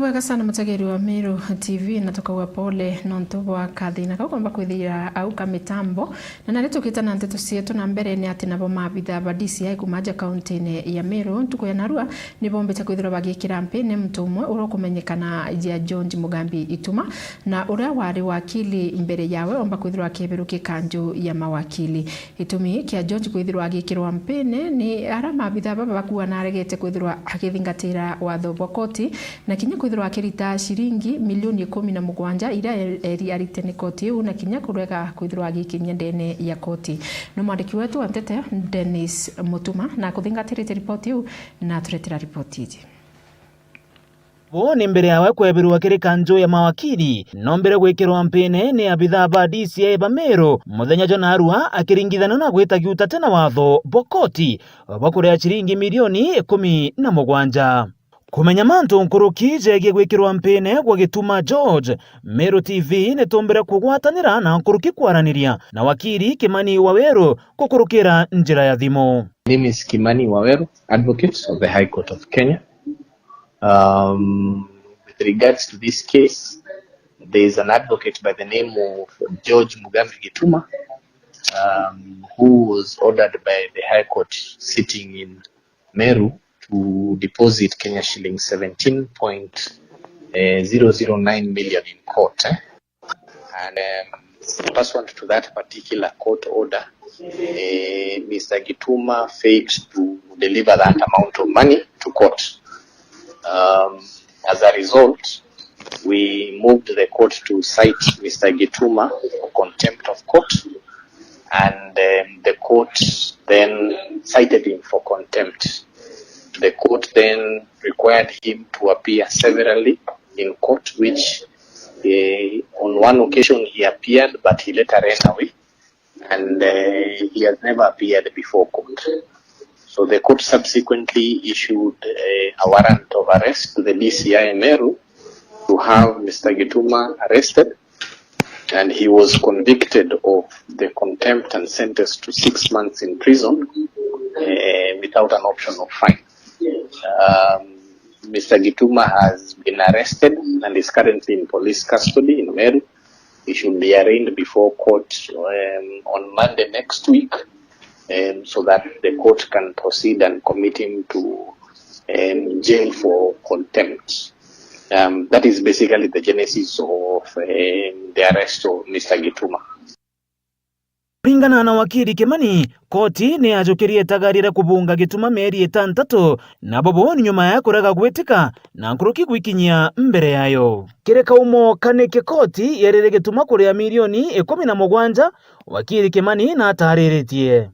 Nibwega sana mutageri wa Meru TV natoka wa pole nonto wa kathina ka kwamba kwithira au ka mitambo na naretukita na nteto cietu na mbere ni ati nabo mabitha ba DCI kumaja county ya Meru ntuko ya Narua nibombete kwithira bagikira mpene mtu umwe urokumenyekana ya John Mugambi Ituma na uria wari wakili mbere yawe omba kwithira keberuke kanjo ya mawakili itumi kia John kwithira agikirwa mpene ni ara mabitha baba bakuwa na regete kwithira akithingatira watho bokoti na kinya kwithirwa akirita shiringi milioni 17 ira eri aritene koti na kinya kurega kwithirwa agikinya ndene ya koti no mwandiki wetu Antete Dennis Mutuma na kuthingatirite ripoti yu na turetera ripoti iji ni mbere yawe kweberwa kiri kanjo ya mawakili no mbere gwikirwa mpene ni abitha ba DCI ba Meru muthenya John Arua akiringithana na gwitagia utatena watho bokoti bakurea shiringi milioni 17 kumenya mantu nkuruki jegie gwikirwa mpene gwa Gituma George. Meru TV nitumbere kugwatanira na nkuruki kwaraniria na wakili Kimani Waweru kukurukira njira ya thimo. My name is Kimani Waweru, advocate of the High Court of Kenya. With regards to this case, there is an advocate by the name of George Mugambi Gituma, who was ordered by the High Court sitting in Meru to deposit Kenya shilling 17.009 million in court. And pursuant to that particular court order, Mr. Gituma failed to deliver that amount of money to court. As a result, we moved the court to cite Mr. Gituma for contempt of court, and the court then cited him for contempt. The court then required him to appear severally in court, which on one occasion he appeared, but he later ran away, and he has never appeared before court. So the court subsequently issued a warrant of arrest to the DCI Meru to have Mr. Gituma arrested, and he was convicted of the contempt and sentenced to 6 months in prison without an option of fine. Mr. Gituma has been arrested and is currently in police custody in Meru. He should be arraigned before court on Monday next week, so that the court can proceed and commit him to jail for contempt. That is basically the genesis of the arrest of Mr. Gituma. Ringana na wakili Kimani, koti ni ajukirie tagarira kubunga Gituma meri 6 na bobo ni nyuma ya kurega gwetika na nkuruki gwikinyia mbere yayo. Kireka umo kaneke koti yerere Gituma kurea milioni 17 wakili Kimani na atariretie.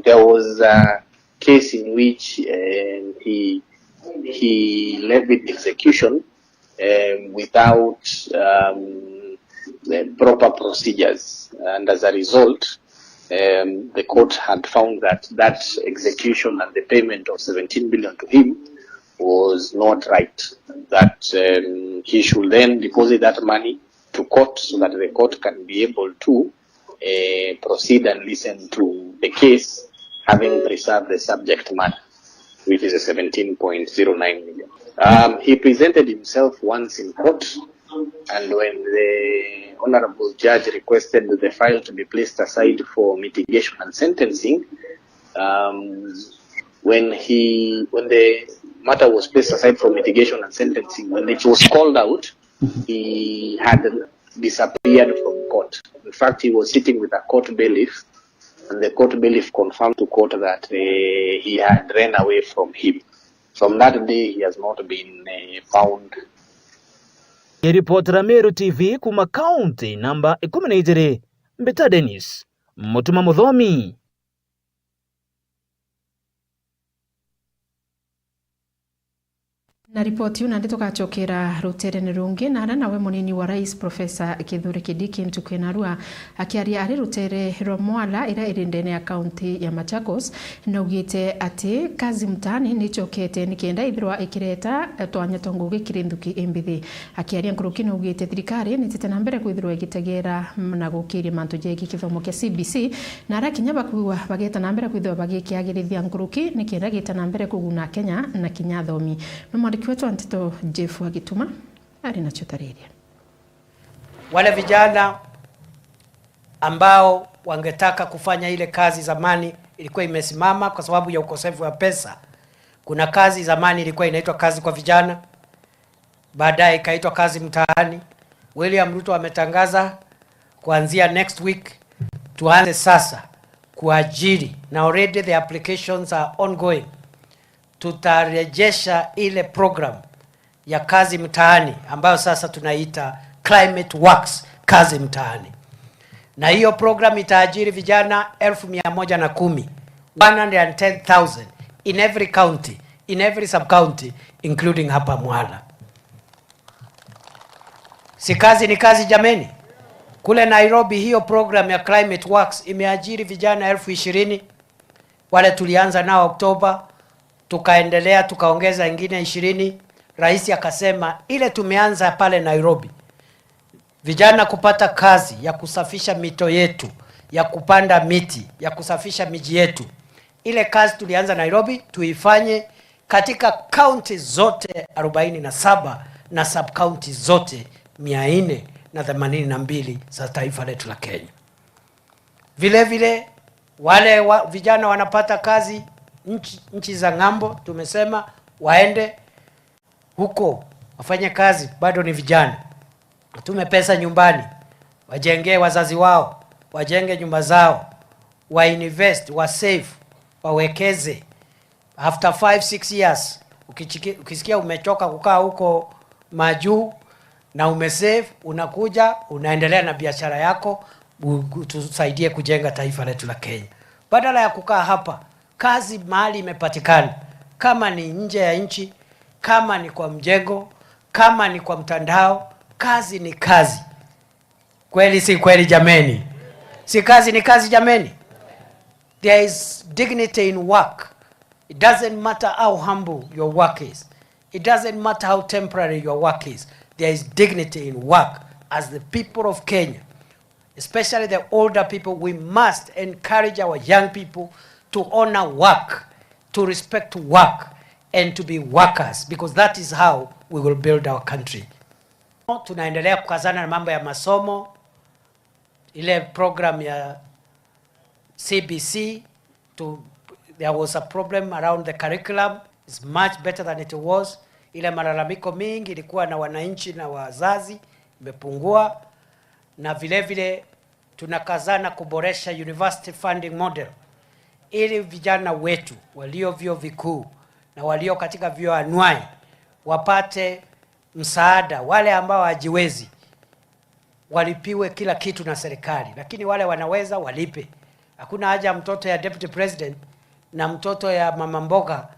There was a case in which he levied execution without the proper procedures, and as a result, the court had found that execution and the payment of 17 billion to him was not right. That he should then deposit that money to court so that the court can be able to proceed and listen to the case, having preserved the subject matter, which is a 17.09 million. He presented himself once in court, and when the Honorable Judge requested the file to be placed aside for mitigation and sentencing, when the matter was placed aside for mitigation and sentencing, when it was called out, he had disappeared from court. In fact, he was sitting with a court bailiff, and the court bailiff confirmed to court that he had ran away from him. From that day, he has not been found. Reporter Meru TV kuma county namba 17 Mbeta Dennis Mutuma Muthomi. Na ripoti una ndito kachokera rutere rungi na nawe munini wa rais Profesa Kithure Kindiki ntuko Narua akiaria ari rutere Romwala ira irindene ya county ya Machakos na ugite ati kazi mtani nichokete nikienda ithirwa ikireta twanya tonguge kirinduki imbithi akiaria nkuruki na ugite thirikari nitete na mbere kwithirwa igitegera na gukiria mantu jegi kithomo kia CBC na arakinya bakuwa bageta na mbere kwithirwa bagikiagirithia nkuruki nikienda gita na mbere kuguna Kenya na kinya thomi no mwandiki wetu Antito Jeff Wagituma alinachotareria. Wale vijana ambao wangetaka kufanya ile kazi zamani ilikuwa imesimama kwa sababu ya ukosefu wa pesa. Kuna kazi zamani ilikuwa inaitwa kazi kwa vijana, baadaye ikaitwa kazi mtaani. William Ruto ametangaza kuanzia next week tuanze sasa kuajiri, na already the applications are ongoing. Tutarejesha ile program ya kazi mtaani ambayo sasa tunaita Climate Works, kazi mtaani. Na hiyo program itaajiri vijana 1,110, 110,000 in every county, in every sub-county, including hapa Mwala. Si kazi ni kazi jameni? Kule Nairobi hiyo program ya Climate Works imeajiri vijana 20,000. Wale tulianza nao Oktoba, tukaendelea tukaongeza ingine 20. Rais akasema ile tumeanza pale Nairobi, vijana kupata kazi ya kusafisha mito yetu, ya kupanda miti, ya kusafisha miji yetu. Ile kazi tulianza Nairobi tuifanye katika county zote 47 na sub county zote 482 za taifa letu la Kenya. Vile vile wale vijana wanapata kazi nchi za ng'ambo, tumesema waende huko wafanye kazi, bado ni vijana. Tume pesa nyumbani, wajengee wazazi wao, wajenge nyumba zao, wa invest, wa save, wawekeze. After 5-6 years, ukisikia umechoka kukaa huko majuu na umesave, unakuja unaendelea na biashara yako, tusaidie kujenga taifa letu la Kenya. Badala ya kukaa hapa, kazi mahali imepatikana, kama ni nje ya nchi, kama ni kwa mjengo, kama ni kwa mtandao, kazi ni kazi. Kweli si kweli jameni? Si kazi ni kazi jameni? There is dignity in work. It doesn't matter how humble your work is. It doesn't matter how temporary your work is. There is dignity in work. As the people of Kenya, especially the older people, we must encourage our young people to honor work, to respect work, and to be workers, because that is how we will build our country. Tunaendelea kukazana na mambo ya masomo. Ile program ya CBC, there was a problem around the curriculum. It's much better than it was. Ile malalamiko mingi ilikuwa na wananchi na wazazi imepungua. Na vile vile tunakazana kuboresha university funding model, ili vijana wetu walio vyuo vikuu na walio katika vyuo anuai wapate msaada. Wale ambao hajiwezi walipiwe kila kitu na serikali, lakini wale wanaweza walipe. Hakuna haja mtoto ya deputy president na mtoto ya mama mboga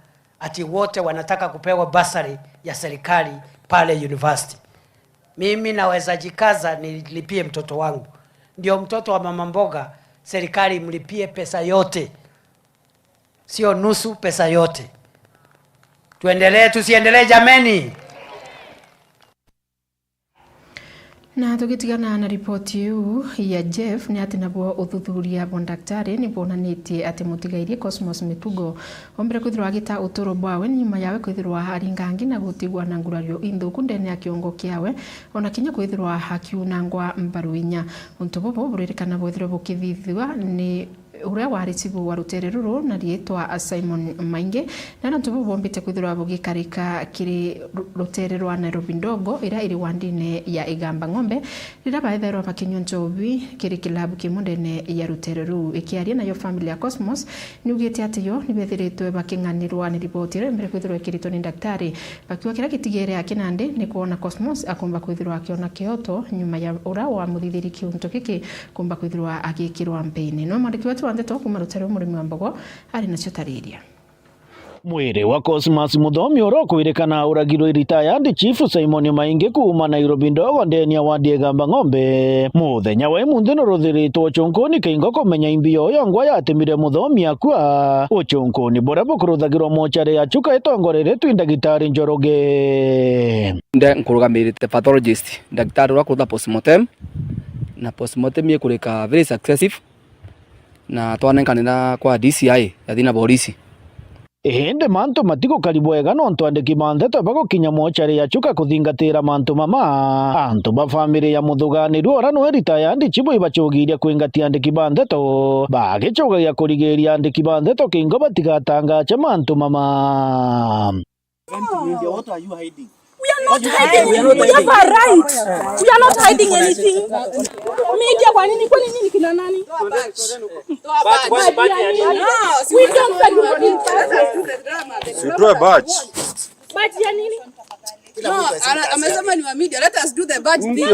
ati wote wanataka kupewa basari ya serikali pale university. Mimi naweza jikaza nilipie mtoto wangu, ndio mtoto wa mama mboga serikali mlipie pesa yote, sio nusu, pesa yote. Tuendelee tusiendelee jameni? Na tukitigana na ripoti yu ya Jeff ni ati nabo uthuthuria bo daktari ni bonanitie ati mutigairie Cosmos Mitugo ombere kwithirwa agita uturo bwawe nyuma yawe kwithirwa haringangi na gutigwa na ngurario inthuku ndene ya kiongo kiawe ona kinya kwithirwa hakiunangwa mbaruinya untu bobo buririkana bwithirwa bukithithwa ni uria waritibu wa rutere ruru na rietwa Simon Mainge na ntubu bombite kwithirwa bugikarika kiri rutere rwa Nairobi ndogo ira iri wandine ya Igamba Ng'ombe rira baitherwa makinyo njobi kiri kilabu kimundene ya rutere ruru ikiaria nayo family ya Cosmos nugite ati yo nibethiritwe bakinganirwa ni ripoti ire mbere kwithirwa kirito ni daktari bakiwa kira kitigere ya Kinande ni kuona Cosmos akomba kwithirwa akiona kioto nyuma ya ura wa muthithiri kiunto kiki kumba kwithirwa agikirwa mpeni no mwandiki wetu wandeto kuma rutere umurimi wa Mbogo ari nacio tariria. Mwire wa Cosmos Muthomi urokwirikana uragirwo retired chief Simon Mainge kuma Nairobi ndogo ndeni ya wadi Igamba Ng'ombe muthenya wa imunthi no ruthiritwo chunkuni kingo kumenya imbio yo ngwa yatimire Muthomi akua uchunkuni bora bukuruthagirwo mochare ya chuka itongorere twi ndagitari Njoroge nkurugamirite pathologist daktari wa kurutha postmortem na postmortem yekurika very successive na twanenkanira kwa DCI yathina borisi indi mantu matiko karibwega nontu andiki mantheto bagukinya mochari ya chuka kuthingatira mantu mama antu ba family ya muthuganiru ora no retired chibu ibachugiria kuingatia andiki bantheto bagichugagia kurigiria andiki bantheto kingo batigatangache mantu mama. What are you hiding? We are not hiding. We have a right. We are not hiding anything. Media kwa nini kina nani? We don't badge. Badge ya nini? No, amesema ni wa media. Let us do the badge thing.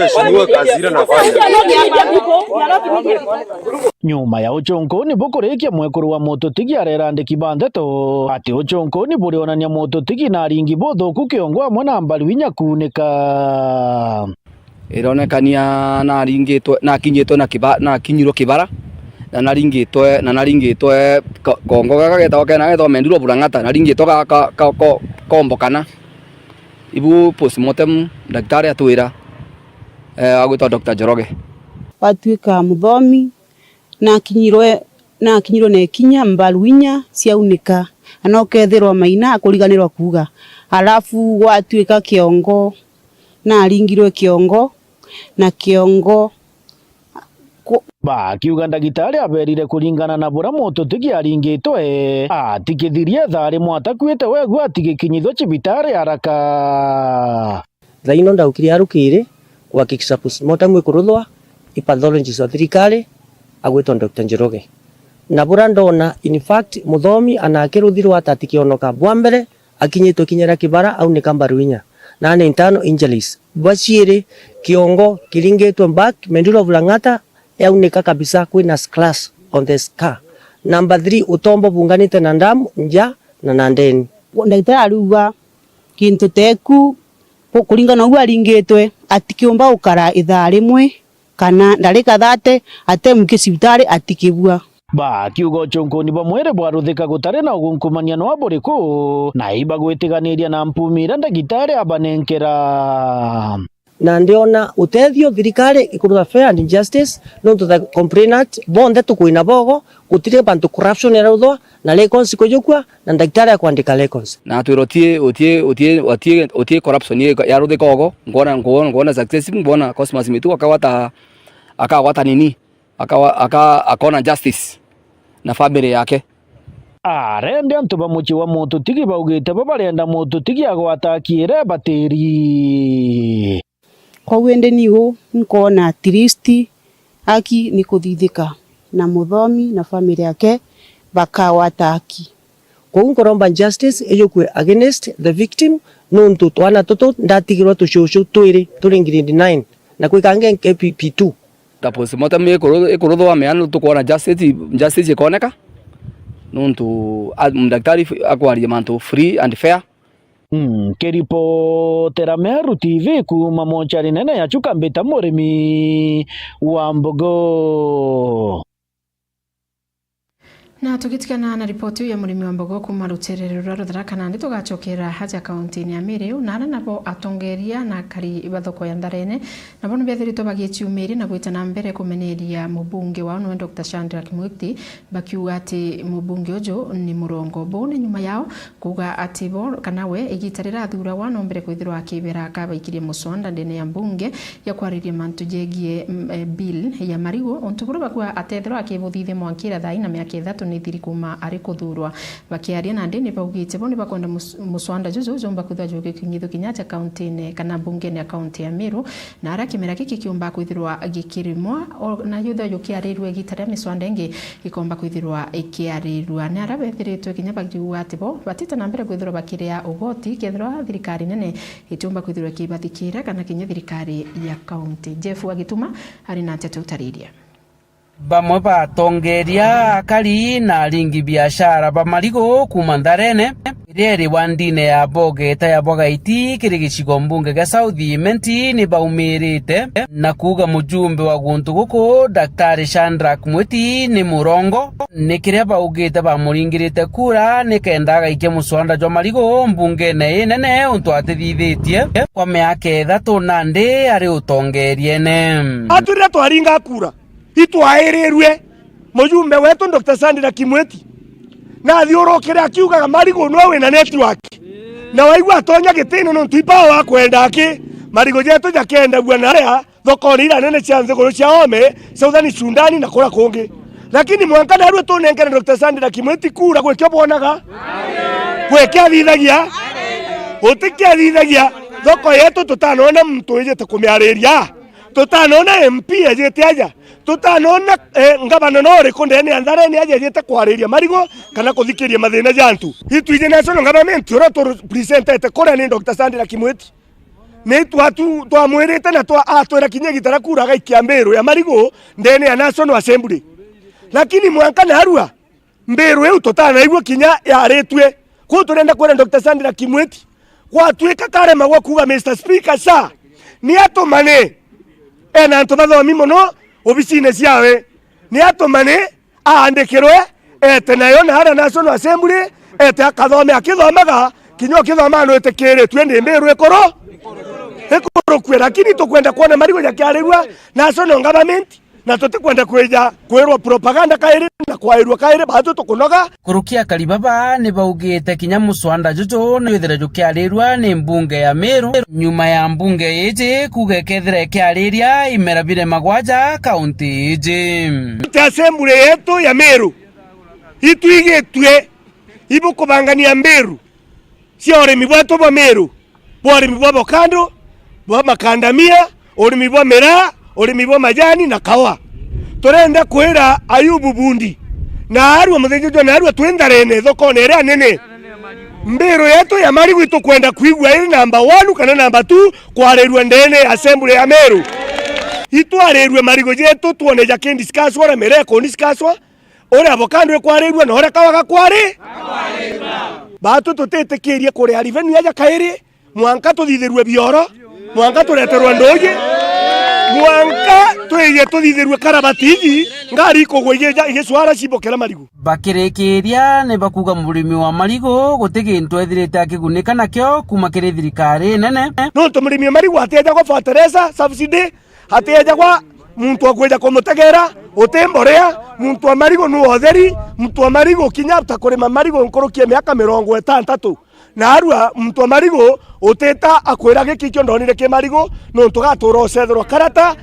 Nyuma ya uchonkoni bukurikia mwekuru wa mototigi arera andiki bantheto ati uchonkoni burionania mototigi na ringi bothuku kiongo amwe na Mbaruinya kuneka ironekania na ringitwe na kinyitwe na kinyiro kibara na naringitwe kongo gagetwa kena getwa mendirwo burangata naringitwe kombokana ibu postmortem daktari atwira agwitwa Dr. Njoroge watuika muthomi na kinyirwe na kinya Mbaruinya ciaunika anokethirwa maina akuriganirwa kuga alafu watuika kiongo na aringirwe kiongo na kiongo bakiuga ndagitari aberire kuringana na bura mototigi aringitwe atikithirie thari mwatakwite wegu atigikinyithwe cibitari haraka thaino ndaukiri arukire kuhakikisha postmortem ikuruthwa ipathologist wa thirikari agwitwa Dr. Njoroge na bura ndona in fact muthomi anakiruthirwa atatikionoka bwa mbere akinyitwe kinyera kibara au ni Mbaruinya na ne internal injuries bashire kiongo kiringitwe back mendulo vulangata yaunika kabisa kwina class on the scar. Number 3 utombo bunganite na ndamu nja na nandeni ndagitari aruga kintu teku kuringana ugu aringitwe atikiomba ukara ithaa rimwe kana ndarika 30 atemuke cibitari atikibua bakiuga uchonkoni bamwere bwaruthika gutari na ugunkumania no aburiku na iba gwitiganiria na mpumira ndagitari abanenkera na ndiona utethio thirikari ikuruga fair and justice no to the complainant bonde tukuina bogo utire bantu corruption eraudwa na lekons kujukwa na daktari akwandika lekons na twirotie otie corruption yaruthika ogo ngona successive ngona Cosmas Mitu akawata nini akona justice na family yake arende antu bamuchi wa mototigi baugite babarenda mototigi agwatakiire batiri kwa wende niho nkona at least aki ni kuthithika na muthomi na family yake bakawataki kwa ngoromba justice ejokwe against the victim nontu twana toto ndatigirwa tushushu twiri turi grade 9 na kwikange KPP2 ta postmortem ikuruthwa meano tukuona justice ikoneka nontu daktari akwaria mantu free and fair. Kiripotera Meru TV kuma mochari nene ya chuka mbita murimi wa Mbogo. Na tugitikana na ripoti ya murimi wa Mbogo kuma ruterere rwa Rutharaka na nditugacokera haja kaunti ya Miriu na nabo atongeria na kari ibathoko ya Ndarene nabo nibethirito bagieciumiri na gwitana mbere kumeneria mubunge wa no Dr. Chandra Kimwiti bakiuga ati mubunge ujo ni murongo bone nyuma yao kuga ati bo kanawe igitarira thura wa no mbere kwithirwa akibera akabaikirie musonda ndene ya mbunge ya kwariria mantu jegie bill ya marigo ontuburo bakwa atethirwa akibuthithe mwankira thai na miaka 3 ni thirikuma ari kuthurwa bakiaria na ndene baugite bo ni bakonda muswanda juju jomba kuthwa joge kinyitho kinyacha county kana bunge ne county ya Meru na ara kimera kiki kiomba kwithirwa gikirimwa na yutha yokiarirwe gitare miswanda ingi ikomba kwithirwa ikiarirwa na ara bethiritwe kinya bagiuga ati bo batita na mbere kwithirwa bakiria ugoti kethirwa thirikari nene itumba kwithirwa kibathikira kana kinya thirikari ya county Jeff Agituma ari na tetu tariria bamwe batongeria akari na ringi biashara bamarigo kuma Ndarene ireri wandine ya Bogeta ya Bogaiti kiri gicigo mbunge ga South Menti ni baumirite na kuga mujumbe wa guntu guko Daktari Chandra Kimwiti ni murongo ni kiria baugite bamuringirite kura ni kendaga ike muswanda jwa marigo mbunge ne nene untu atithithitie kwa miaka 3 nande ari utongeriene aturira twaringa kura itwaerirwe mujumbe wetu Dr. Chandra Kimwiti na thiurukire akiugaga Marigo no we na network na waigua atonya gitini no tuipa wa kwenda aki Marigo jetu jakenda bwana ria thoko ira nene cia nthiguru cia ome Southern Sudan na kura kungi lakini mwanka narue tunengere Dr. Sandra Kimweti kura gwikio bonaga gwikio thithagia utikia thithagia thoko yetu tutanona mtu ejete kumiariria tutanona MP ejete aja tutanona ngabana nore kundene andare ni aja ejete kwariria Marigo kana kuthikiria mathina jantu itu ije national government ora to presentete kore ni Dr. Sandra Kimweti ni twatu twamwirite na atwira kinya gitara kura gaikia Mbiru ya Marigo ndene ya National Assembly lakini mwanka narua Mbiru eu tutanaigua kinya yaretwe ku turenda kwera Dr. Sandra Kimweti gwatuika karema gwa kuga Mr. Speaker sa ni atumane ena antu bathomi muno obicine ciawe ni atumane aandikirwe ete nayo na hara National Assembly ete akathome akithomaga kinyo kithoma no etekere twende Mbiru ekoro ekoro lakini tukwenda kuona Marigo yakiarirwa National Government na tutikwenda kwirwa propaganda kairi na kwairwa kairi batu tukunoga kurukia Kalibaba ni baugite kinya muswanda juju ni withira jukiarirwa ni mbunge ya Meru nyuma ya mbunge iji kugekethira kiariria imerabire magwaja kaunti iji Assembly yetu ya Meru itwigitwe ibukubangania Mbiru ciore mibwato bwa Meru bwari mibwa bokando bwa makandamia ori mibwa mera ori mibwa majani na kawa turenda kwira Ayubu Bundi na arwa muthejo na arwa twendarene thoko nere nene Mbiru yetu ya Marigo itukwenda kuigwa iri number 1 kana number 2 kwarirwa ndene Assembly ya Meru itwarirwe Marigo jetu tuone jake discuss ora mere ko discuss ora abokando kwarirwa na ora kawaga kwari batu tutetikirie kuri arivenu yaja kairi mwanka tuthithirwe bioro mwanka tureterwa ndoje mwanka tweye tuthithirwe karabatiji ngari kugwe igeswara cibokera Marigo bakirikiria ni bakuga murimi wa Marigo gutigintu ethirite akigunika nakyo kuma kiri thirikari nene no tumurimi Marigo ateja kwa fertilizer subsidy ateja kwa muntu akweja kumutegera utemborea muntu wa Marigo no otheri muntu wa Marigo kinyapta kurima Marigo nkorokie miaka 60 na arua muntu wa Marigo uteta akwira gikikyo ndonire ke Marigo no tugatura ocethero karata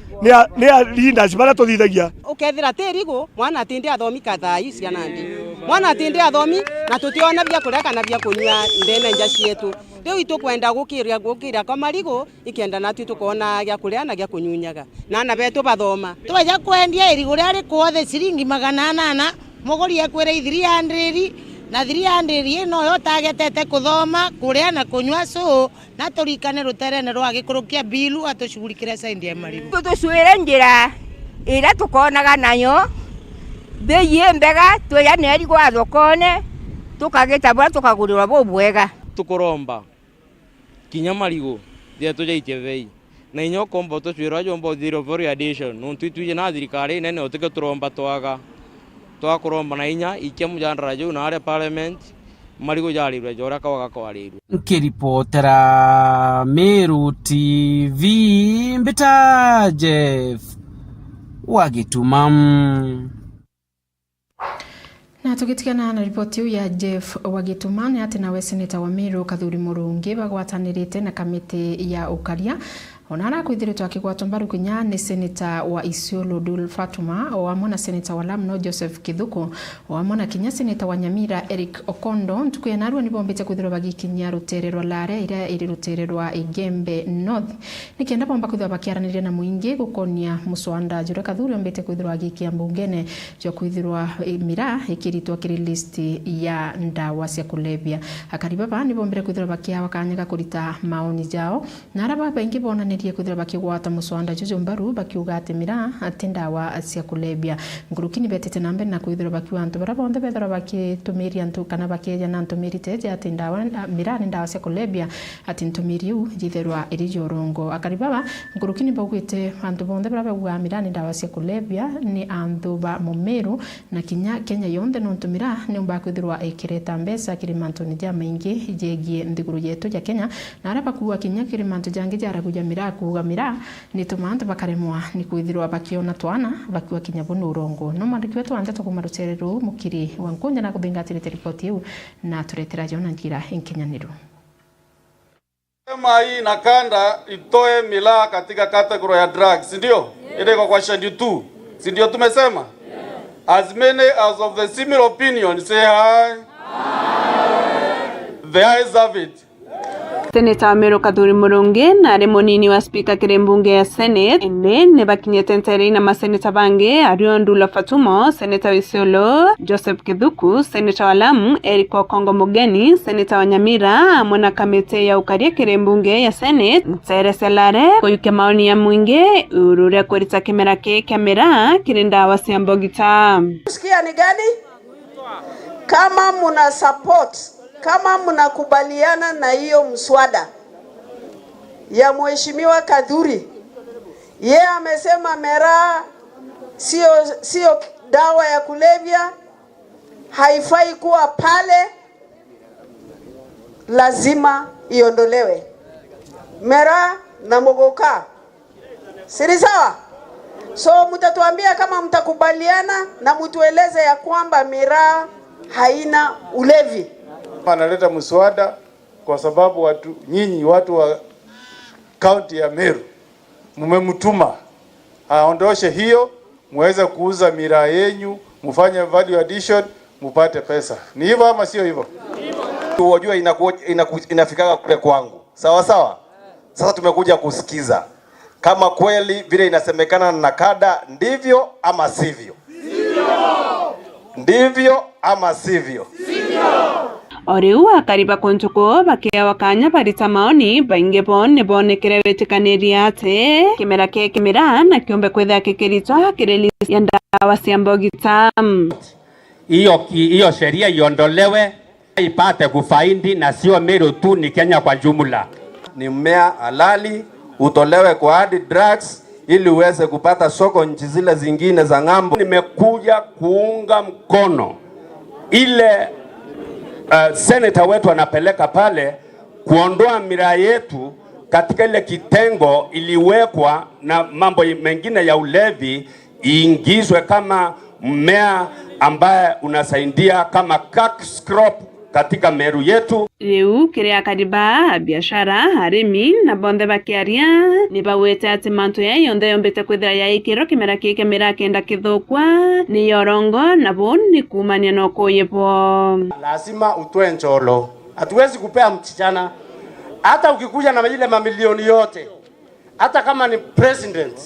ni leaders bara tuthithagia ukethira tirigo mwana atinde athomi kathai ciana ndi mwana atinde athomi na tutiona bia kuria kana bia kunywa ndene nja cietu riu itukwenda gukira kwa Marigo ikenda natu tukona gya kuria na gya kunyunyaga na na betu bathoma tweja kwendia irigo ria rikuothe ciringi 800 muguri ekwira 300 na 300 ino yo tagetete kuthoma kuria na kunywa so na turikane ruterene rwa gikurukia bilu atushughulikire saindi ya Marigo tutusuire njira ira tukonaga nayo beye mbega tweya neri gwa thokone tukagita bwa tukagurirwa bubwega tukuromba kinya Marigo dia tujaitie bei na inyo kombo tutuira jombo zero variation no twituje na thirikari nene utike turomba twaga twakuromba na inya ikia mujandara ju na are parliament Marigo jarirwe jora kawaga kwarirwe nkiripotera Meru TV mbita Jeff Wagitumam na tugitikana na ripoti ya Jeff Wagitumam ni ati nawe seneta wa Meru Kathuri Murungi bagwatanirite na kamiti ya ukaria onara kwithiritwo akigwatwo mbaru kinya ni seneta wa Isiolo Dul Fatuma o amona seneta wa Lamno Joseph Kithuku o amona kinya seneta wa Nyamira Eric Okondo ntuku yanarwa ni bombete kwithirwa bagikinya rutererwa lare ira iri rutererwa Igembe North nikienda bomba kwithirwa bakiaraniria na muingi gukonia muswanda jure Kathuri ombete kwithirwa agikia mbungene jo kwithirwa mira ikiritwa kiri list ya ndawa cia kulevya Kalibaba ni bombere kwithirwa bakia wakanyaga kurita maoni jao na araba bengi bona nirie kwithirwa bakigwata muswanda juju mbaru bakiuga ati mira ati ndawa cia kulevya ngurukini betete nambe na kwithirwa bakiwa antu bara bonde bethera bakitumiria antu kana bakeja na ntumiri teje ati ndawa mira ni ndawa cia kulevya ati ntumiri u jitherwa iri jorongo Kalibaba ngurukini baugite antu bonde bara baguga mira ni ndawa cia kulevya ni antu ba Mumeru na kinya Kenya yonde no ntumira ni mba kwithirwa ikireta mbesa kirimanto ni ja maingi jegie ndiguru yetu ja Kenya na araba kuwa kinya kirimanto jange jara kuja mira ya kugamira ni tumantu bakaremwa ni kwithirwa bakiona twana bakiwa kinyabu nurongo no mandiki wetu ante tukumarutereru mukiri wankunja na kuthingatire ripoti hiyo na turetera Jona Ngira inkinyaniru. Sema hii nakanda itoe mila katika category ya drugs, ndio? Ile kwa schedule 2. Si ndio tumesema? As many as of the similar opinion say aye. The ayes have it. Seneta Meru Kadhuri Murungi na ari munini wa spika kirembunge ya Senate ende ne bakinyete ntere na maseneta bange Arion Ndula Fatumo, Seneta Isiolo Joseph Kithuku, Seneta wa Lamu Eric Okongo Mugeni, Seneta wa Nyamira mwana kamete ya ukaria kirembunge ya Senate Ntere Selare koyuke maoni ya mwinge urure kwerita kimera ke kamera kirinda wasiambogita. Sikia ni gani? Kama muna support, kama mnakubaliana na hiyo mswada ya Mheshimiwa Kadhuri, yeye amesema miraa sio dawa ya kulevya, haifai kuwa pale, lazima iondolewe. Miraa na mogoka, siri sawa? So mtatuambia kama mtakubaliana na mtueleze ya kwamba miraa haina ulevi. Analeta mswada kwa sababu nyinyi watu wa kaunti ya Meru mmemtuma aondoshe hiyo, muweze kuuza miraa yenyu, mfanye value addition, mupate pesa. Ni hivyo ama sio hivyo? Unajua inafikaga kule kwangu. Sawa sawa? Sasa tumekuja kusikiza kama kweli vile inasemekana na kada ndivyo ama sivyo. Ndivyo ama sivyo. Oriu akariba kontuko bakia wakanya barita maoni bainge bone bonekere wetikaniria ate kimera ke kimera na kiombe kwetha kikirita kireli ya ndawa siambogita. Hiyo sheria iondolewe ipate kufaidi na sio Meru tu, ni Kenya kwa jumla. Ni mmea halali utolewe kwa hadi drugs ili uweze kupata soko nchi zile zingine za ng'ambo. Nimekuja kuunga mkono ile senator wetu anapeleka pale kuondoa miraa yetu katika ile kitengo iliwekwa na mambo mengine ya ulevi, iingizwe kama mmea ambaye unasaidia kama cash crop katika Meru yetu. Riu kiria kariba biashara harimi na bonde bakiaria ni bawete ati mantu ya yonde yombete kwithira ya ikiro kimera kike mera kenda kithokwa ni yorongo na boni kumania no koyepo. Lazima utoe njolo. Hatuwezi kupea msichana hata ukikuja na ile mamilioni yote, hata kama ni president,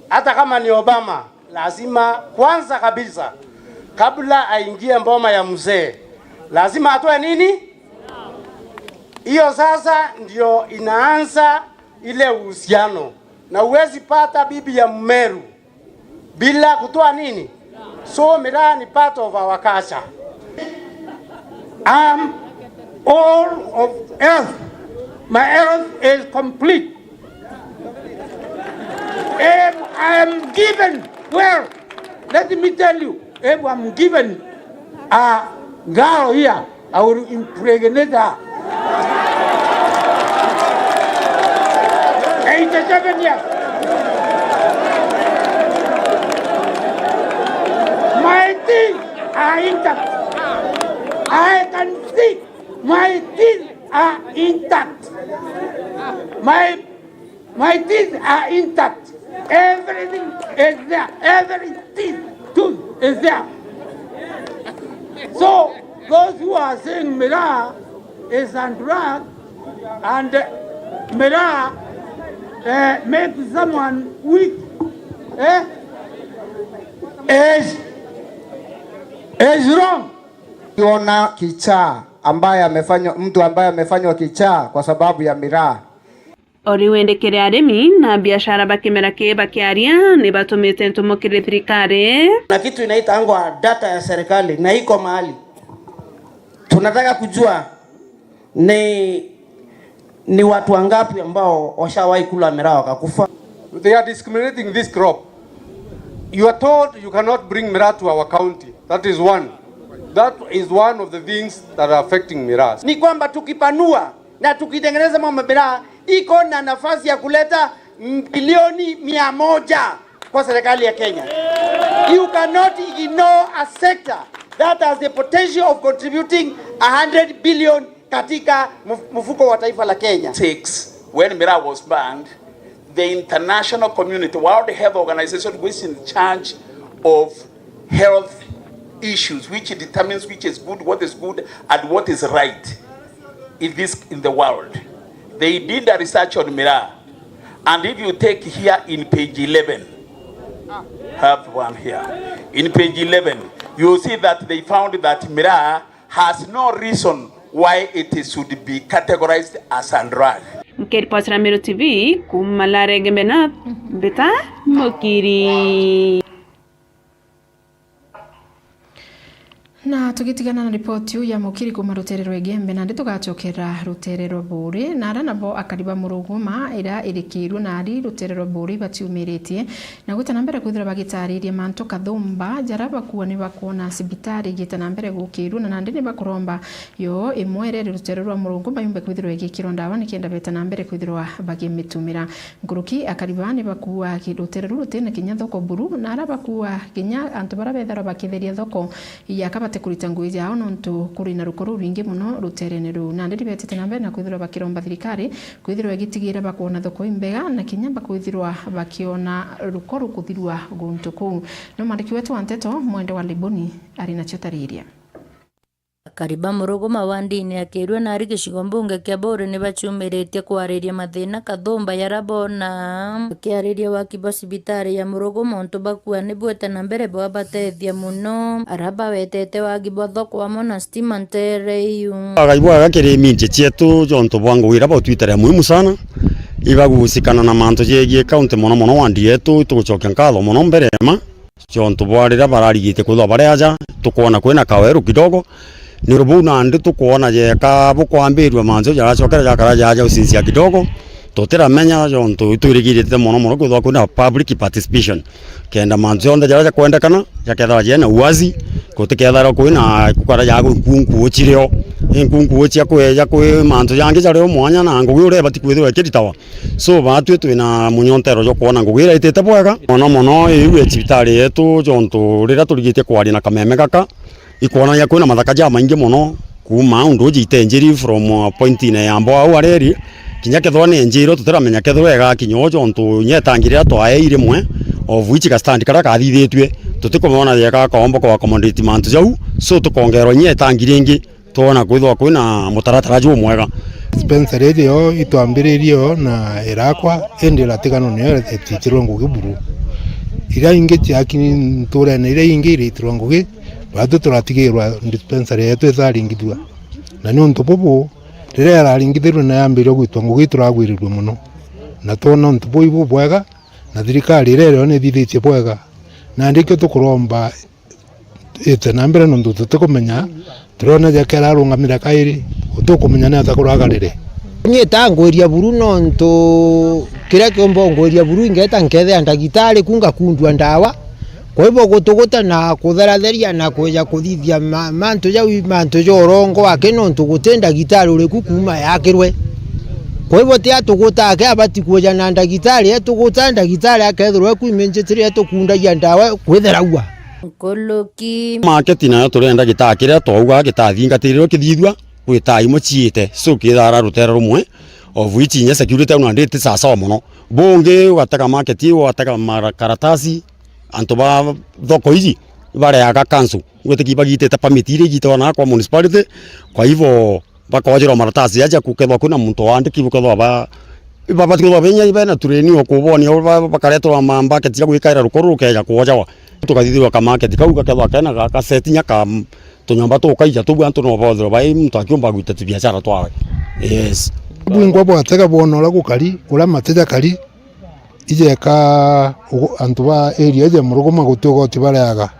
hata kama ni Obama, lazima kwanza kabisa kabla aingie mboma ya mzee lazima atoe nini? Hiyo sasa ndio inaanza ile uhusiano. Na uwezi pata bibi ya Meru bila kutoa nini? So miraa ni part of our culture. All of earth. My earth is complete. If I am given, well, let me tell you, if I'm given a girl here, I will impregnate her. 87 years. My teeth are intact. I can see my teeth are intact. My teeth are intact. Everything is there. Every tooth is there. So those who are saying miraa is a drug and miraa makes someone weak, is wrong. Kiona kichaa ambaye amefanywa, mtu ambaye amefanywa kichaa kwa sababu ya miraa. Oriwende kire arimi na biashara bakimera ke bakiaria ni batumite ntumo kire thirikari. Na kitu inaitangwa data ya serikali na iko mahali. Tunataka kujua ni watu wangapi ambao washawahi kula miraa wakakufa. They are discriminating this crop. You are told you cannot bring miraa to our county. That is one. That is one of the things that are affecting miraa. Ni kwamba tukipanua na tukitengeneza mambo miraa iko na nafasi ya kuleta bilioni 100 kwa serikali ya Kenya. You cannot ignore a sector that has the potential of contributing 100 billion katika mfuko wa taifa la Kenya. When Miraa was banned, the international community, World Health Organization, was in charge of health issues, which determines which is good, and what is right in the world. They did a research on Miraa, and if you take here in page 11, have one here. In page 11, you see that they found that Miraa has no reason why it should be categorized as a drug. Mkiripoti na Meru TV, Kumalare Gembenat, Beta Mokiri. Na tugitigana na ripoti ya Mukiri kuma ruterero egembe na nditugacokera ruterero buri na ara nabo akariba muruguma ira irikiru na ari ruterero buri batiumiritie na gutana mbere kwithira bagitaririe manto kathumba jaraba kuoni bakona sibitari gitana mbere gukiru na nandi ni bakuromba yo imwere ruterero muruguma yumbe kwithira egikiro ndawa nikienda betana mbere kwithira bagimitumira nguruki akaribani bakuwa kiruterero rutene kinya thoko buru na ara bakuwa kinya antu bara bethara bakitheria thoko ya kurita ngui yao nontu kuri na rukoro rwingi muno ruterene ru na ndiri betete na mbere na kwithirwa bakiromba thirikari kwithirwa gitigira bakona thoko imbega na kinyamba kwithirwa bakiona rukoro kuthirwa guntu ku no mandiki wetu wa Nteto Mwende wa Liboni ari na chotariria Kariba muruguma wa ndini akirwe na ari gicigo mbunge kia Bore ni baciumiritie kwariria mathina kathumba yarabona kiariria wa kibosibitari ya muruguma ontu bakua ni bwete na mbere bwa batethia muno araba wetete wa gibotho kwa mona stima ntereiu agaibwa gakiri cietu jonto bwangu wira ba Twitter muhimu sana ibagusikana na manto yegie kaunti mono wandi yetu tugucokia nkatho muno mbere ma jonto bwarira bararigite kuthwa bareaja tukuona kwina kaweru kidogo ni rubuna ndi tukuona je ka bukwambirwa manzo jaracokera jakaraja usinzia kidogo totera menya jonto iturigirite muno kuthwa kuna public participation kenda manzo onda jaraja kwenda kana yakethwa je na uwazi kutikethara kwina kukara ya kunku ochireo kunku ochia kweja kwe manzo yange jareo mwanya na ngugi ure batikwithwe kiritawa so batwe twina munyontero jo kuona ngugi ira itete bwega mono iwe hospitali yetu jonto rira turigite kwari na kameme kaka ikuona ya kwina mathaka ja maingi muno kuma undu jitenjiri from point ine yambo au areri kinya kethwa ni njiro tutiramenya kethwa ega kinyo jonto nyetangire atwae irimwe of which ka stand kara kathithitwe tutikomona yeka kombo kwa commodity mantu jau so tukongerwa nyetangire ingi tuona kwithwa kwina mutaratara ju mwega dispensary yo itwambiririo na irakwa ende latigano ni etitirwo ngugi buru ira ingi tiakini ntura na ira ingi iritirwo ngugi bado turatigirwa dispensary yetu etharingithua na ni untu bubu rire araringithirwe na yambirwo gwitwa ngugi turagwirirwe muno na tuona untu bubu bwega na thirikari rero ni thithitie bwega na ndikyo tukuromba ite na mbere nundu tutikumenya turona jakera arungamira kairi utukumenya ni atakuragarire nyeta ngoria buru nontu kira kiombo ngoria buru ingeta nkethe ndagitari kunga kundwa ndawa kwa hivyo gutuguta na kutheratheria na kuja kuthithia mantu jorongo akinontu gutenda gitari uri kuma yakirwe kwa hivyo tia tuguta ake abati kuja na ndagitari etuguta ndagitari akethirwe kuimenjetiri etukundagia ndawa kwitheraua Koloki market na turenda gitakire twauga gitathingatirwo kithithwa gwita imuciite so kithara rutera rumwe of which nya security na ndete sasa muno bonge wataka market wataka karatasi antoba thoko hizi bare ya kansu gutikiba gitete permit ile gitona kwa municipality kwa hivyo bakawajira maratasi aja kukethwa kuna muntu wandiki bukethwa baba tukethwa benya ibana tureni okuboni bakaretwa market ya gwikaira rukoro keja kuojawa tukathithirwa ka market kau gakethwa kana ga setinya ka tunyamba tukaija tubu antu no bothero bai muntu akiomba gwita biashara twara yes bwingwa bwatega bona la gukari kula mateja kali ije ka antu ba area je murugoma gutugo tibaraga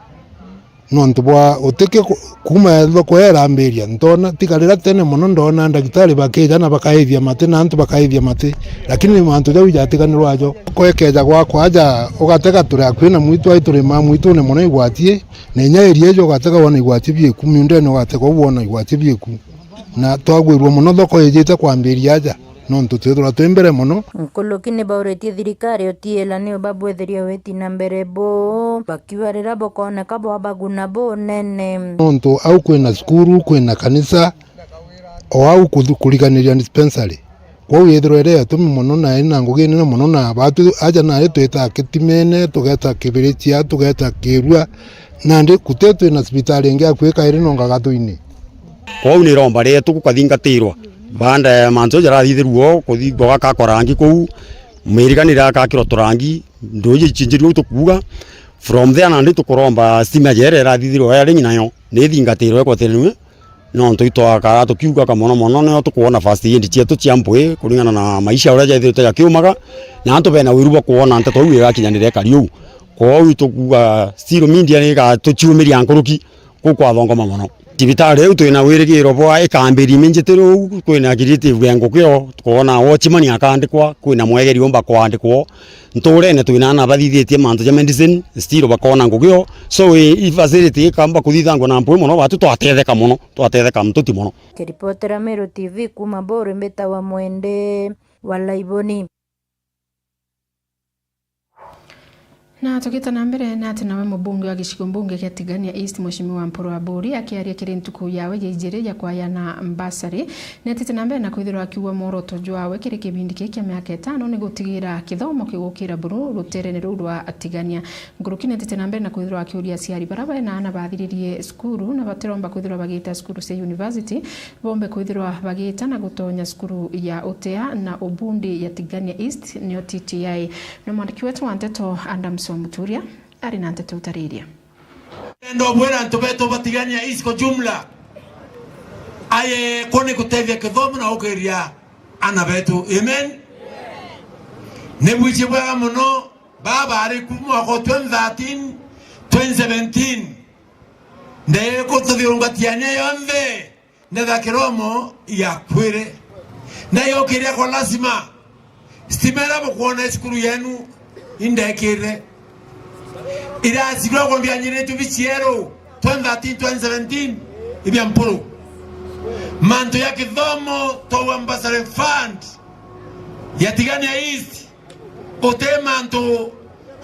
no antu bwa uteke kuma thoko era amberia ndona tikarira tene muno ndona ndagitari bakeja na bakaithia mate na antu bakaithia mate lakini mantu jau jatiganirwa ajo kwekeja gwakwa aja ugatega turi kwina mwitu aituri ma mwitu ne muno igwatie ne nyairi ejo gatega wona igwatie bieku miunde no gatega wona igwatie bieku na twagwirwo muno thoko ejete kwambiria aja nontu twithirwa twi mbere muno. Nkulukini bauretie thirikari otiela ni babwetheria weti na mbere bo bakiwarira bokoneka bwabaguna bo nene nontu au kwina skuru kwina kanisa o au kuriganiria dispensary kwou yithirwa ire atumi muno na ina ngugi nene muno na batu aja na twita kitimene tugeta kibiritia tugeta kirua na ndi kutetwe na hospitali ingi akwika iri nonga gatuini kwou ni romba retu kukathingatirwa banda manzo jarathithirwo kuthingwa gakakorangi kou miriganira kakiro turangi ndoje chinjirio tukuga from there na ndi tukuromba stima jere rathithirwo yari nyinayo ni thingatirwo ko tenwe no ntoitwaka tukiuga kamono mono no tukuona fast yendi chetu chiambwe kuringana na maisha ura jaithirite yakiumaga na antu bena wiruba kuona nte twawe gakinyanire kariu kwou tukuga stiro media ni ga tuchiumiria nkuruki kwa thongoma mono tibitare u twina wirigiro bwa ikambiri minjitiro kwina creative yango kyo tukuona watchman akandikwa kwina mwegeri omba kwandikwo nturene twina na bathithietie manto ya medicine stiro bakona ngugyo so i facility kamba kuthithangwa na mpwe mono batu twatetheka mtuti mono. Kiripotera Meru TV kuma Bore Mbeta wa Mwende Walaiboni. Na tukita na mbere na ati nawe mbunge wa gicigo mbunge kia Tigania East Mheshimiwa Mporo wa Buri akiaria kiri ntuku yawe yejireja kwa yana mbasari na ati na mbere na kwithirwa akiwa moroto jwawe kiri kibindi kia miaka 5 ni gutigira kithomo kigukira buru ruterene rwa Tigania ngurukine ati na mbere na kwithirwa akiuria ciari barabara na ana bathiririe skuru na bateromba kwithirwa bagita skuru cia university bombe kwithirwa bagita na gutonya skuru ya Otea na Obundi ya Tigania East ni TTI na mwandiki wetu wa Nteto Adams Muturia ari na Nteto utariria ndo bwera ntobeto Batigania East kwa jumla aye kone kutevya kithomo na ukeria ana betu amen ne bwiche bwa muno baba ari kumwa ko 2013 2017 nde ko todhirungatiania yonde ne dhakiromo ya kwere na yokeria kwa lazima stimera bokona skuru yenu indekere ira siglo kwa bianyere tu bichiero 2013 2017 ibya Mporo manto ya kithomo to ambassador fund ya Tigania East ote manto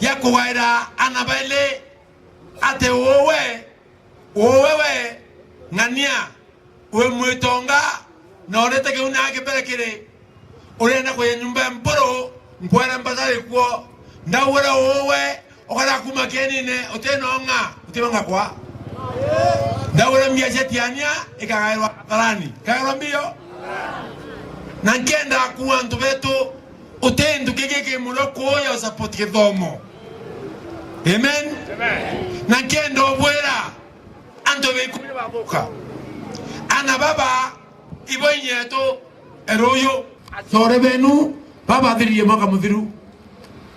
ya kuwaira anabele ate owewe ngania we mwetonga na orete ke unake pelekere orenda kwa nyumba ya Mporo nkwara ambassador kwa ndawera owe okala kuma kenine otenonga utibanga kwa ndawera mbiashetiania ikagairwa karani kagairwa mbio na nkenda kuwa ntubetu utendu kegeke muloko ya support kithomo amen na nkenda obwera antobe kubaboka ana baba ibonyeto eroyo sore benu baba diriye maka muthiru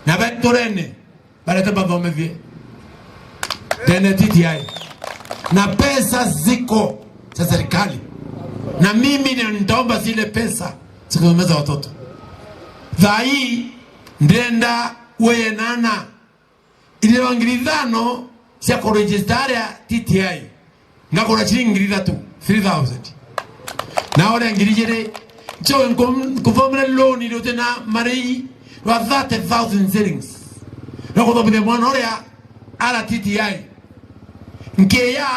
na betorene baleta bagome vie tena TTI na pesa ziko za serikali na mimi nitaomba zile pesa zikomeza watoto dhai ndenda weye nana ile wangilizano sia kuregistaria TTI ngakora chingirida tu 3000 na ore ngirije cho ngomvomela loan ile tena marei wa 30,000 shillings loko to bide mwana ore ala TTI nkeya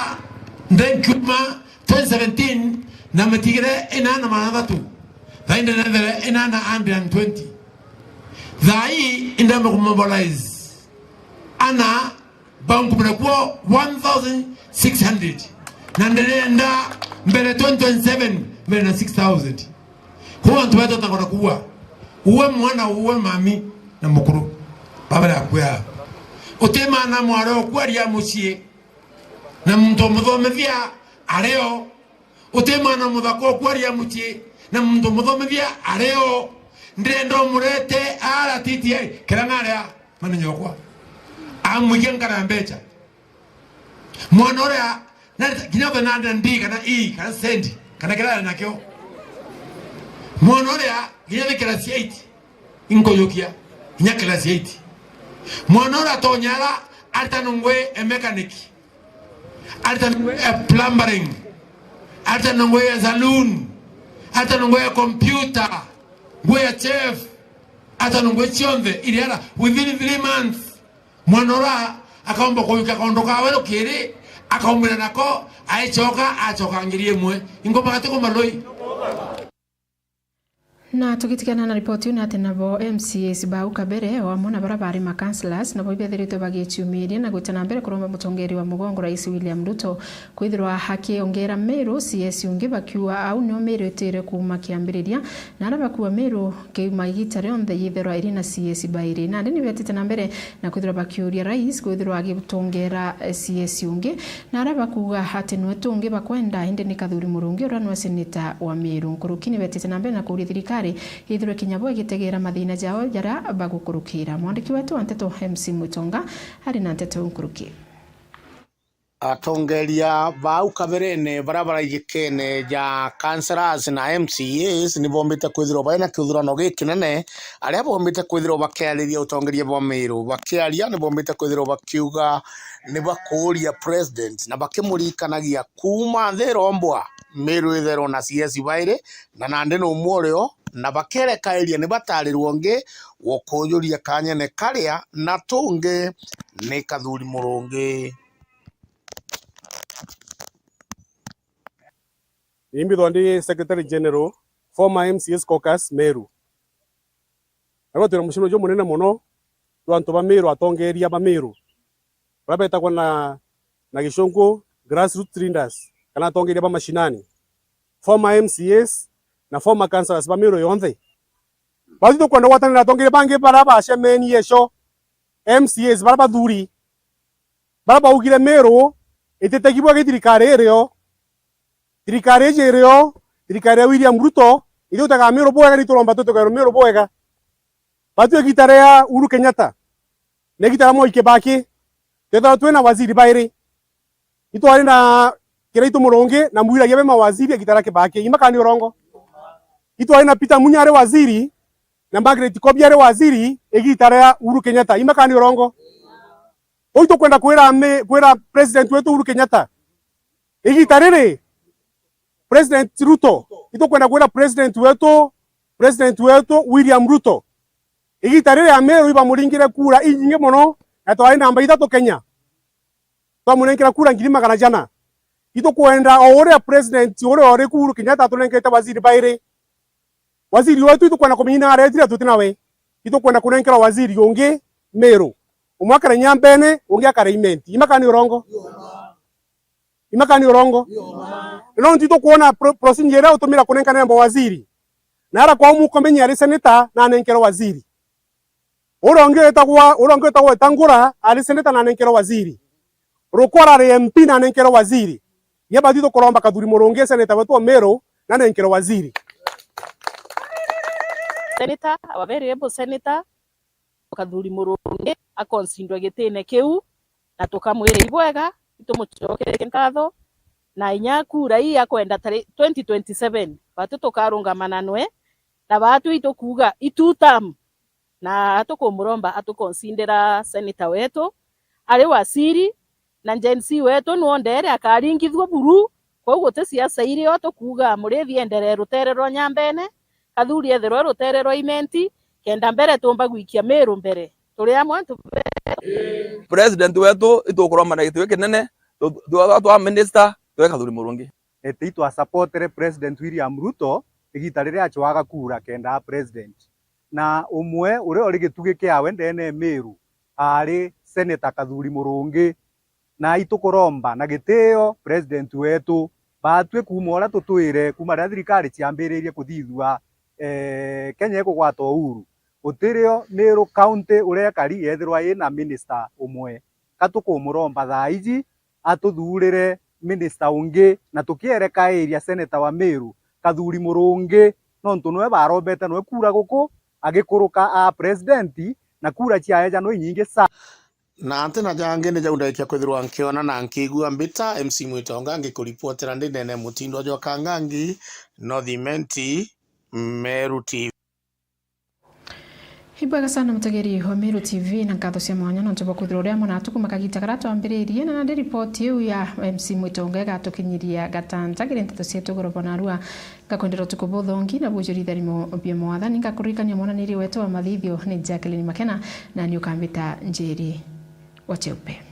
ndenkuma 2017 na metigre enana manada tu dhainde na enana 120 dhai indama kumobilize ana banku mnakuwa 1,600 na ndenda mbele 2027 mbele na 6,000 huwa ntuweto tangona kuwa uwe mwana uwe mami na mukuru baba ya kuya utema na mwaro kwa ria muchie na mtu muthomethia areo utema na muthako kwa ria muchie na mtu muthomethia areo ndendo murete ala TTI kirangarea mananyokwa amwige ngarambecha mwanora na kinyabe na ndiga na kana sendi kana kila nakyo mwanora kinyabe class 8 inkoyokia kinya class 8 mwanora tonyala altanungwe a mechanic altanungwe a plumbering altanungwe a saloon altanungwe a computer ngwe chef ata ngwe chionde iliara within 3 months mwanora akaomba kuika kaondoka wero kiri akaombera nako achoka ngirie mwe ingoma katiko maloi. Na tukitikana na ripoti una nabo MCAs bau kabere wa mona barabara ma councillors na boibe therito bagichumiria na gutana mbere kuromba mutongeri wa mugongo Rais William Ruto kwithirwa haki ongera Meru CS ungi bakiwa au no Meru etere kuma kiambiriria na arabakuwa Meru keuma igitare onthe yithirwa irina CS baire na ndini betite na mbere na kwithirwa bakiuria rais kwithirwa agitongera CS ungi na arabakuwa hati no tungi bakwenda inde ni Kathuri Murungi uranwa seneta wa Meru nkurukini betite na mbere na kuria thirikari ithire kinyabo igitegera mathina jao jara bagukurukira. Mwandiki wetu Anteto MC Mutonga hari na Anteto nkuruki. Atongeria bau kaberene barabara igikene ja councillors na MCAs ni bombite kwithiro baina kithurano gikinene aria bombite kwithiro bakiariria utongeria bwa Meru bakiaria ni bombite kwithiro bakiuga ni bakuria president na bakimurikanagia kuma thirombwa Meru ithero na CS baire na nande no mworio na bakerekaeria ni batarirwo ngi wokuyuria kanyene karia na tungi ni Kathuri Murungi. Imbi Dondi Secretary General former MCS Caucus Meru. Agotera mushino jo munene muno twantu ba Meru atongeria ba Meru. Babeta kona na gishongo grassroots leaders kana atongeria ba mashinani. Former MCS na former councillors ba Meru yonthe. Bazito kwenda watana na tongeria bange baraba shemeni yesho MCS baraba thuri. Baraba ugire Meru itetekibwa gitirikare ereo. Thirikari jereo, thirikari William Ruto, ithu taga Meru bwega ni turomba tutuga Meru bwega. Batu gitare ya Uhuru Kenyatta. Ne gitara Moi Kibaki. Tetha twena waziri baire. Itu ari na Kiraitu Murungi na mwira yebe mawaziri gitara Kibaki. Imakani urongo. Itu ari na Peter Munyare waziri na Margaret Kobiare waziri egitara ya Uhuru Kenyatta. Imakani urongo. Oito kwenda kwera president wetu Uhuru Kenyatta. Egitarere President Ruto, ito kwenda kwenda president wetu William Ruto. Igitarire ya Meru iba muringire kura inge mono na twaina namba 3 Kenya. Twa muringire kura ngiri magana jana. Ito kwenda ore president ore Uhuru Kenyatta tunengeta waziri baire. Waziri wetu ito kwenda kumina aretira tutinawe. Ito kwenda kunengera waziri unge Meru. Umwakara nyambene unge akareiment. Imakani urongo. Imakani urongo. No ntito kuona procedure utumira kunenka nembo waziri. Nara kwa umukomenya ari senator na nenkero waziri. Uronge tawa tangura ari senator na nenkero waziri. Rukora ari MP na nenkero waziri. Yeba dito kuromba Kathuri Murungi senator wetu Meru na nenkero waziri. Senator, our very able senator Kathuri Murungi akonsindwa gitene kiu na tukamwire ibwega itumuchokere nkatho na inya kura hii akwenda 2027 batu tukarungamana nwe na batu itukuga itutam na atukumuromba atukonsindira senator wetu ari wasiri na njensi wetu nuondere akaringithwo buru koguo te siasa iri otukuga murithi endere ruterero nyambene Kathuri ethero ruterero imenti kenda mbere tumba gwikia Meru mbere turi amwe president wetu itukuromba na gitwe kinene twa minister twa Kathuri Murungi etitwa supportere president William Ruto igitarire achwaga kura kenda president na umwe uri ori gituge kiawe ndene Meru ari senator Kathuri Murungi na itukuromba na giteo president wetu batwe kumora tutwire kuma thirikari ciambiririe kuthithua Kenya ikugwata uhuru utirio Meru county urekari yethirwa ina minister umwe katukumuromba thaiji atuthurire minister ungi na tukiereka area senator wa Meru Kathuri Murungi nontu nwe barombete nwe kura guku agikuruka a president na kura ciaeja no nyingi sa na antena jange ne jaundakia kwithirwa nkiona na nkigua mbita MC Mutonga ngikuripotera ndi nene mutindo jo kangangi North Menti Meru TV. Ibwega sana mutageri wa Meru TV na ngatho cia mwanya no ntoba kuthira uria mona atuku makagita karatu ambiririe na ndi report yu ya MC Mwitonge gatukinyiria gatanta gire nteto cietu gorobona rua gakwendera tuku bothongi na bujuri tharimo bia mwathani ngakurikania mwana niri wetu wa mathithio ni Jacqueline Makena na ni ukambita njeri wa cheupe.